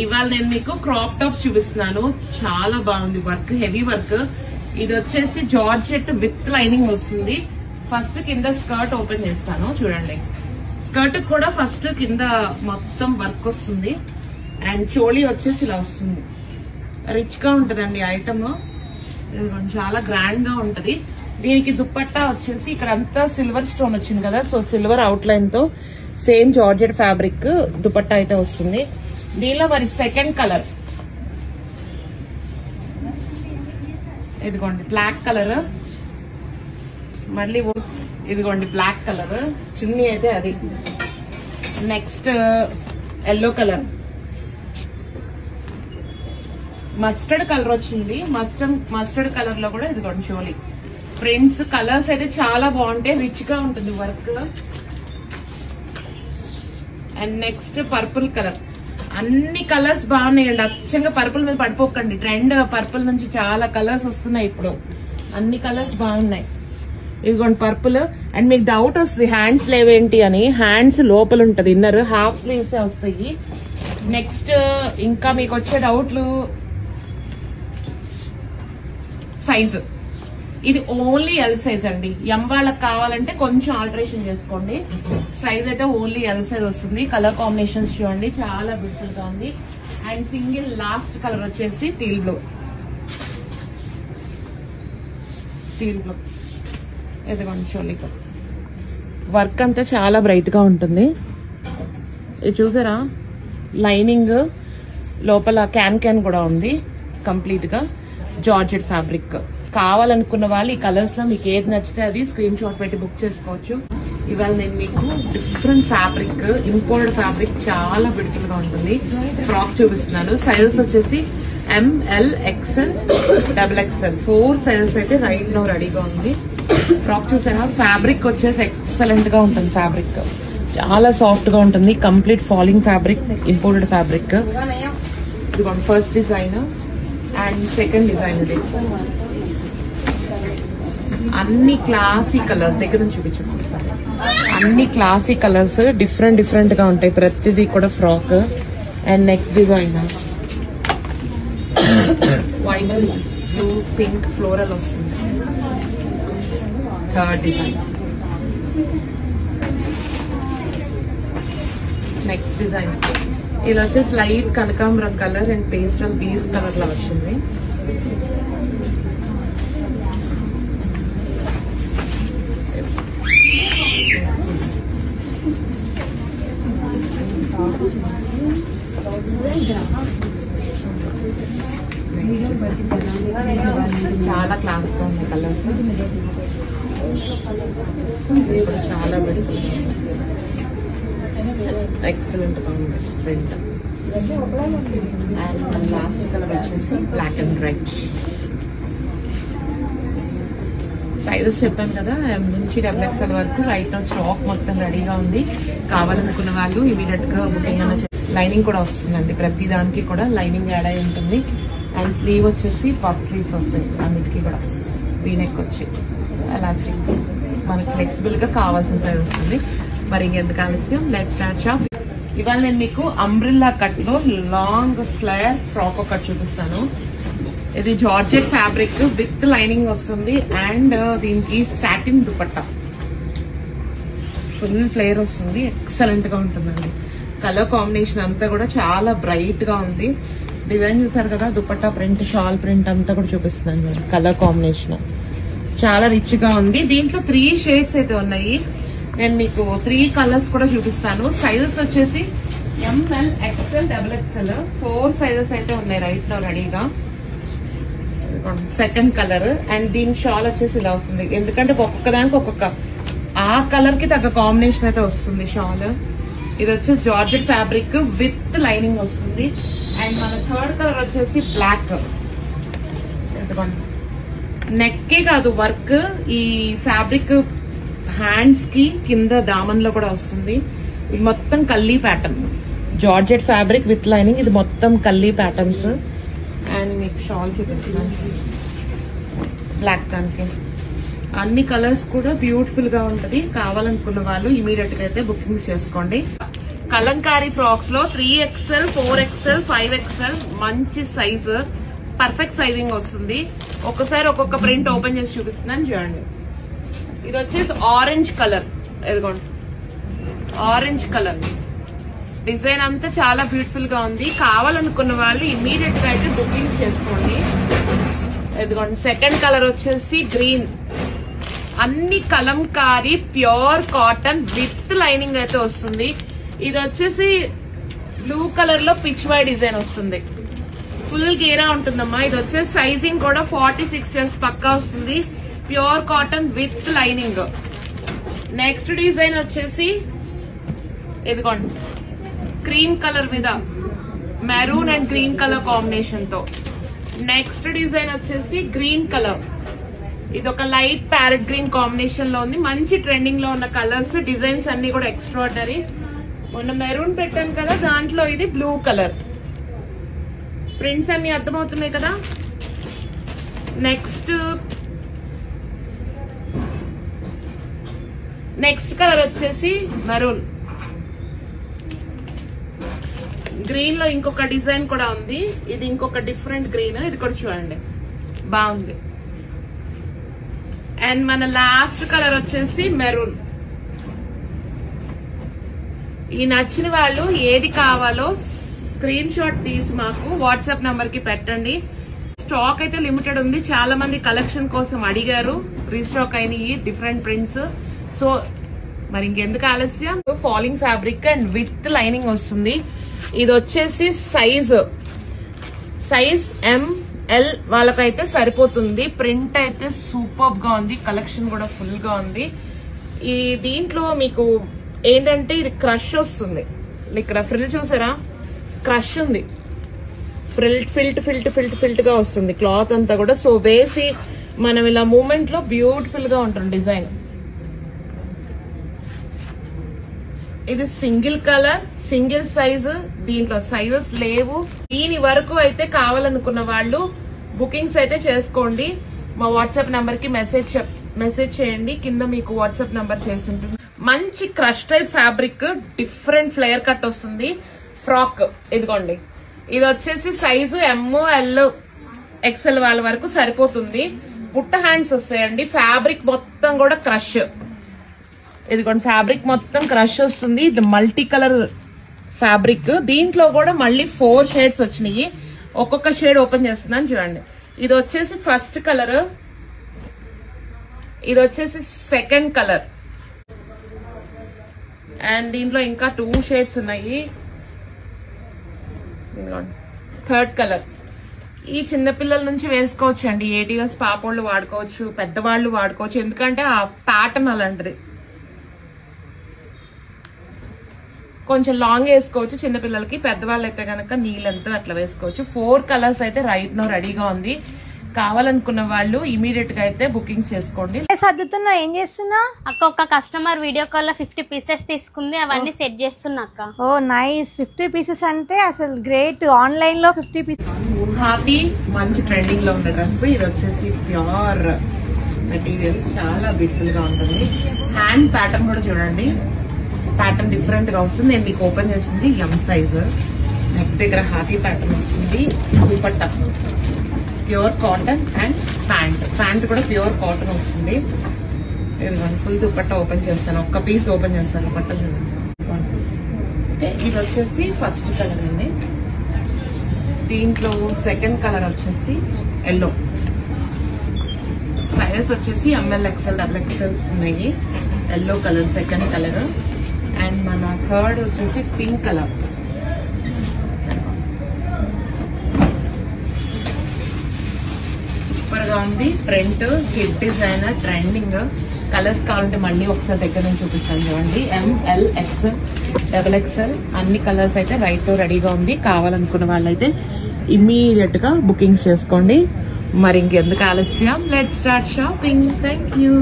ఇవాళ నేను మీకు క్రాప్ టాప్స్ చూపిస్తున్నాను. చాలా బాగుంది వర్క్, హెవీ వర్క్. ఇది వచ్చేసి జార్జెట్ విత్ లైనింగ్ వస్తుంది. ఫస్ట్ కింద స్కర్ట్ ఓపెన్ చేస్తాను చూడండి. స్కర్ట్ కూడా ఫస్ట్ కింద మొత్తం వర్క్ వస్తుంది అండ్ చోళీ వచ్చేసి ఇలా వస్తుంది. రిచ్ గా ఉంటదండి ఐటమ్, చాలా గ్రాండ్ గా ఉంటది. దీనికి దుప్పట్టా వచ్చేసి ఇక్కడ అంతా సిల్వర్ స్టోన్ వచ్చింది కదా, సో సిల్వర్ అవుట్ లైన్ తో సేమ్ జార్జెట్ ఫ్యాబ్రిక్ దుపట్టా అయితే వస్తుంది. దీనిలో మరి సెకండ్ కలర్ ఇదిగోండి బ్లాక్ కలర్, మళ్ళీ ఇదిగోండి బ్లాక్ కలర్ చున్నీ అయితే అది. Next yellow colour, mustard colour వచ్చింది. మస్టర్డ్ కలర్ లో కూడా ఇదిగోండి చోలీ ప్రింట్స్. కలర్స్ అయితే చాలా బాగుంటాయి, రిచ్ గా ఉంటుంది work. And next purple colour. అన్ని కలర్స్ బాగున్నాయండి, అచ్చంగా పర్పుల్ మీద పడిపోకండి. ట్రెండ్ పర్పుల్ నుంచి చాలా కలర్స్ వస్తున్నాయి ఇప్పుడు, అన్ని కలర్స్ బాగున్నాయి. ఇదిగోండి పర్పుల్. అండ్ మీకు డౌట్ వస్తుంది హ్యాండ్స్ లేవేంటి అని, హ్యాండ్స్ లోపల ఉంటది, ఇన్నర్ హాఫ్ స్లీవ్స్ వస్తాయి. నెక్స్ట్ ఇంకా మీకు వచ్చే డౌట్లు సైజు. ఇది ఓన్లీ ఎల్ సైజ్ అండి. ఎం వాళ్ళకి కావాలంటే కొంచెం ఆల్టరేషన్ చేసుకోండి. సైజ్ అయితే ఓన్లీ ఎల్ సైజ్ వస్తుంది. కలర్ కాంబినేషన్స్ చూడండి, చాలా బ్యూటిఫుల్ గా ఉంది. అండ్ సింగిల్ లాస్ట్ కలర్ వచ్చేసి టీల్ బ్లూ. ఇదిగోండి చోలీతో వర్క్ అంతా చాలా బ్రైట్ గా ఉంటుంది. ఇది చూసారా, లైనింగ్ లోపల క్యాన్ కూడా ఉంది. కంప్లీట్ గా జార్జెట్ ఫ్యాబ్రిక్. కావాలనుకున్న వాళ్ళు ఈ కలర్స్ లో మీకు ఏది నచ్చితే అది స్క్రీన్ షాట్ పెట్టి బుక్ చేసుకోవచ్చు. ఇవాళ నేను మీకు డిఫరెంట్ ఫ్యాబ్రిక్, ఇంపోర్టెడ్ ఫ్యాబ్రిక్, చాలా బ్యూటిఫుల్ గా ఉంటుంది ఫ్రాక్ చూపిస్తున్నాను. సైజెస్ వచ్చేసి ఎంఎల్, ఎక్స్ఎల్, XXL 4 సైజెస్ అయితే రైట్ నౌ రెడీగా ఉంది. ఫ్రాక్ చూసారా, ఫ్యాబ్రిక్ వచ్చేసి ఎక్సలెంట్ గా ఉంటుంది. ఫ్యాబ్రిక్ చాలా సాఫ్ట్ గా ఉంటుంది, complete falling fabric, imported fabric. ఇది first design and second design. ఇది అన్ని క్లాసీ కలర్స్, దగ్గర నుంచి చూపించండి సార్. అన్ని క్లాసీ కలర్స్ డిఫరెంట్ గా ఉంటాయి ప్రతిదీ కూడా frock. And next design white, blue, pink floral వస్తుంది. Third design. నెక్స్ట్ డిజైన్ ఇది వచ్చేసి లైట్ కనకాంబరం colour and pastel beige colour లా వచ్చింది. చాలా క్లాస్ గా ఉంది కలర్స్, చాలా బ్యూటిఫుల్, ఎక్సలెంట్ గా ఉంది ప్రింట్. అండ్ లాస్ట్ కలర్ వచ్చేసి బ్లాక్ అండ్ రెడ్. సైజెస్ చెప్పాను కదా, M నుంచి XXL వరకు రైట్ నౌ స్టాక్ మొత్తం రెడీగా ఉంది. కావాలనుకున్న వాళ్ళు ఇమీడియట్ గా బుకింగ్ అన్న. లైనింగ్ కూడా వస్తుందండి, ప్రతి దానికి కూడా లైనింగ్ యాడ్ అయి ఉంటుంది. అండ్ స్లీవ్ వచ్చేసి పఫ్ స్లీవ్స్ వస్తాయి అన్నిటికీ కూడా. వీనెక్ వచ్చి ఎలాస్టిక్, మనకి ఫ్లెక్సిబుల్ గా కావాల్సిన సైజ్ వస్తుంది. మరి ఇంకెందుకు ఆలస్యం, లెట్స్ స్టార్ట్ షాప్. ఇవాళ నేను మీకు అంబ్రిల్లా కట్ లో లాంగ్ ఫ్లేర్ ఫ్రాక్ కట్ చూపిస్తాను. ఇది జార్జెట్ ఫ్యాబ్రిక్ విత్ లైనింగ్ వస్తుంది అండ్ దీనికి సాటిన్ దుపట్టా, ఫుల్ ఫ్లేర్ వస్తుంది, ఎక్సలెంట్ గా ఉంటుందండి. కలర్ కాంబినేషన్ అంతా కూడా చాలా బ్రైట్ గా ఉంది. డిజైన్ చూసారు కదా, దుపట్టా ప్రింట్, షాల్ ప్రింట్ అంతా కూడా చూపిస్తున్నాను. కలర్ కాంబినేషన్ చాలా రిచ్ గా ఉంది. దీంట్లో 3 షేడ్స్ అయితే ఉన్నాయి. నేను మీకు 3 కలర్స్ కూడా చూపిస్తాను. సైజెస్ వచ్చేసి ఎంఎల్, XXL, XXL 4 సైజెస్ అయితే ఉన్నాయి రైట్ నౌ రెడీగా. Second colour. అండ్ దీని షాల్ వచ్చేసి ఇలా వస్తుంది, ఎందుకంటే ఒక్కొక్క దానికి ఒక్కొక్క ఆ కలర్ కి తగ్గ కాంబినేషన్ అయితే వస్తుంది షాల్. ఇది వచ్చేసి జార్జెట్ ఫ్యాబ్రిక్ విత్ లైనింగ్ వస్తుంది. అండ్ మన థర్డ్ కలర్ వచ్చేసి బ్లాక్. నెక్కే కాదు వర్క్, ఈ ఫ్యాబ్రిక్ హ్యాండ్స్ కి కింద దామన్ లో కూడా వస్తుంది. ఇది మొత్తం కల్లీ pattern, georgette fabric with lining. ఇది మొత్తం కల్లీ ప్యాటర్న్స్. అండ్ మీకు షాల్ చూపిస్తున్నాను బ్లాక్ దానికి. అన్ని కలర్స్ కూడా బ్యూటిఫుల్ గా ఉంటది. కావాలనుకున్న వాళ్ళు ఇమీడియట్ గా అయితే బుకింగ్స్ చేసుకోండి. కలంకారీ ఫ్రాక్స్ లో 3XL 4XL 5XL మంచి సైజు, పర్ఫెక్ట్ సైజింగ్ వస్తుంది. ఒక్కసారి ఒక్కొక్క ప్రింట్ ఓపెన్ చేసి చూపిస్తున్నాను చూడండి. ఇది వచ్చేసి ఆరెంజ్ కలర్, ఎదుగోండి ఆరెంజ్ కలర్ డిజైన్ అంతా చాలా బ్యూటిఫుల్ గా ఉంది. కావాలనుకున్న వాళ్ళు ఇమీడియట్ గా అయితే బుకింగ్ చేసుకోండి. ఎదుగోండి సెకండ్ కలర్ వచ్చేసి గ్రీన్, అన్ని Kalamkari pure cotton with lining అయితే వస్తుంది. ఇది వచ్చేసి బ్లూ కలర్ లో పిచ్ వై డిజైన్ వస్తుంది, ఫుల్ గేరా ఉంటుందమ్మా. ఇది వచ్చేసి సైజింగ్ కూడా 46 inches పక్కా వస్తుంది, pure cotton with lining. Next design వచ్చేసి ఇదిగోండి క్రీమ్ కలర్ మీద maroon and green colour combination తో. నెక్స్ట్ డిజైన్ వచ్చేసి గ్రీన్ కలర్, ఇది ఒక లైట్ ప్యారెట్ గ్రీన్ కాంబినేషన్ లో ఉంది. మంచి ట్రెండింగ్ లో ఉన్న కలర్స్, డిజైన్స్ అన్ని కూడా ఎక్స్ట్రాడినరీ. మొన్న మెరూన్ పెట్టాను కదా, దాంట్లో ఇది బ్లూ కలర్. ప్రింట్స్ అన్ని అర్థమవుతున్నాయి కదా. నెక్స్ట్ కలర్ వచ్చేసి మెరూన్. గ్రీన్ లో ఇంకొక డిజైన్ కూడా ఉంది, ఇది ఇంకొక డిఫరెంట్ గ్రీన్, ఇది కూడా చూడండి బాగుంది. అండ్ మన లాస్ట్ కలర్ వచ్చేసి మెరూన్. ఈ నచ్చిన వాళ్ళు ఏది కావాలో స్క్రీన్ షాట్ తీసి మాకు వాట్సాప్ నంబర్ కి పెట్టండి. స్టాక్ అయితే లిమిటెడ్ ఉంది, చాలా మంది కలెక్షన్ కోసం అడిగారు, రీస్టాక్ అయినాయి డిఫరెంట్ ప్రింట్స్. సో మరి ఇంకెందుకు ఆలస్యం, falling fabric and with lining వస్తుంది. ఇది వచ్చేసి సైజ్ ML వాళ్ళకైతే సరిపోతుంది. ప్రింట్ అయితే సూపర్ గా ఉంది, కలెక్షన్ కూడా ఫుల్ గా ఉంది. ఈ దీంట్లో మీకు ఏంటంటే ఇది క్రష్ వస్తుంది, ఇక్కడ ఫ్రిల్ చూసారా, క్రష్ ఉంది, ఫిల్ట్ గా వస్తుంది క్లాత్ అంతా కూడా. సో వేసి మనం ఇలా మూమెంట్ లో బ్యూటిఫుల్ గా ఉంటుంది డిజైన్. ఇది సింగిల్ కలర్, సింగిల్ సైజు, దీంట్లో సైజెస్ లేవు. దీని వరకు అయితే కావాలనుకున్న వాళ్ళు బుకింగ్స్ అయితే చేసుకోండి. మా వాట్సాప్ నంబర్ కి మెసేజ్ చేయండి, కింద మీకు వాట్సాప్ నంబర్ చేసి ఉంటుంది. మంచి crush type fabric, different flayer cut వస్తుంది ఫ్రాక్. ఇదిగోండి, ఇది వచ్చేసి సైజు ML XL వాళ్ళ వరకు సరిపోతుంది. పుట్ట హ్యాండ్స్ వస్తాయండి. ఫ్యాబ్రిక్ మొత్తం కూడా క్రష్, ఇదిగోండి ఫ్యాబ్రిక్ మొత్తం క్రష్ వస్తుంది. ఇది మల్టీ కలర్ ఫ్యాబ్రిక్, దీంట్లో కూడా మళ్ళీ 4 షేడ్స్ వచ్చినాయి. ఒక్కొక్క షేడ్ ఓపెన్ చేస్తున్నాను చూడండి. ఇది వచ్చేసి ఫస్ట్ కలర్, ఇది వచ్చేసి సెకండ్ కలర్, అండ్ దీంట్లో ఇంకా 2 షేడ్స్ ఉన్నాయి. Third colour. ఈ చిన్నపిల్లల నుంచి వేసుకోవచ్చు అండి, 8 years పాపోళ్ళు వాడుకోవచ్చు, పెద్దవాళ్ళు వాడుకోవచ్చు, ఎందుకంటే ఆ ప్యాటర్న్ అలాంటిది. కొంచెం లాంగ్ వేసుకోవచ్చు చిన్నపిల్లలకి, పెద్దవాళ్ళు అయితే కనుక నీళ్ళంతా అట్లా వేసుకోవచ్చు. 4 కలర్స్ అయితే రైట్ నో రెడీగా ఉంది. కావాలనుకున్న వాళ్ళు ఇమీడియట్ గా అయితే బుకింగ్స్ చేసుకోండి. సర్దుతున్నా, ఏం చేస్తున్నా అక్క? ఒక కస్టమర్ వీడియో కాల్ లో 50 pieces తీసుకుంది, అవన్నీ సెట్ చేస్తున్నా అక్క. ఓ నైస్, 50 pieces అంటే అసలు గ్రేట్. ఆన్లైన్ లో 50 pieces. హాతీ మంచి ట్రెండింగ్ లో ఉన్న డ్రెస్, ఇది వచ్చేసి ప్యూర్ మెటీరియల్, చాలా బ్యూటిఫుల్ గా ఉంటుంది. హ్యాండ్ ప్యాటర్న్ కూడా చూడండి, ప్యాటర్న్ డిఫరెంట్ గా వస్తుంది. నేను మీకు ఓపెన్ చేసింది M సైజ్. నెక్ దగ్గర హాతీ ప్యాటర్న్ వస్తుంది. Dupatta pure cotton and pant కూడా ప్యూర్ కాటన్ వస్తుంది. ఇదిగోండి ఫుల్ దుపట్టా ఓపెన్ చేస్తాను, ఒక్క పీస్ ఓపెన్ చేస్తాను. దుపట్టా చూడండి. ఇది వచ్చేసి ఫస్ట్ కలర్ అండి. దీంట్లో సెకండ్ కలర్ వచ్చేసి ఎల్లో. సైజెస్ వచ్చేసి ML XL XXL ఉన్నాయి. Yellow colour second colour. And మన థర్డ్ వచ్చేసి పింక్ కలర్. సూపర్ గా ఉంది print, kid design, trending. Colours కావాలంటే మళ్ళీ ఒకసారి దగ్గర నుంచి చూపిస్తాను చూడండి. ML XL XXL అన్ని కలర్స్ అయితే రైట్ రెడీగా ఉంది. కావాలనుకున్న వాళ్ళైతే ఇమ్మీడియట్ గా బుకింగ్స్ చేసుకోండి. మరి ఇంకెందుకు ఆలస్యం, let's start shopping. Thank you.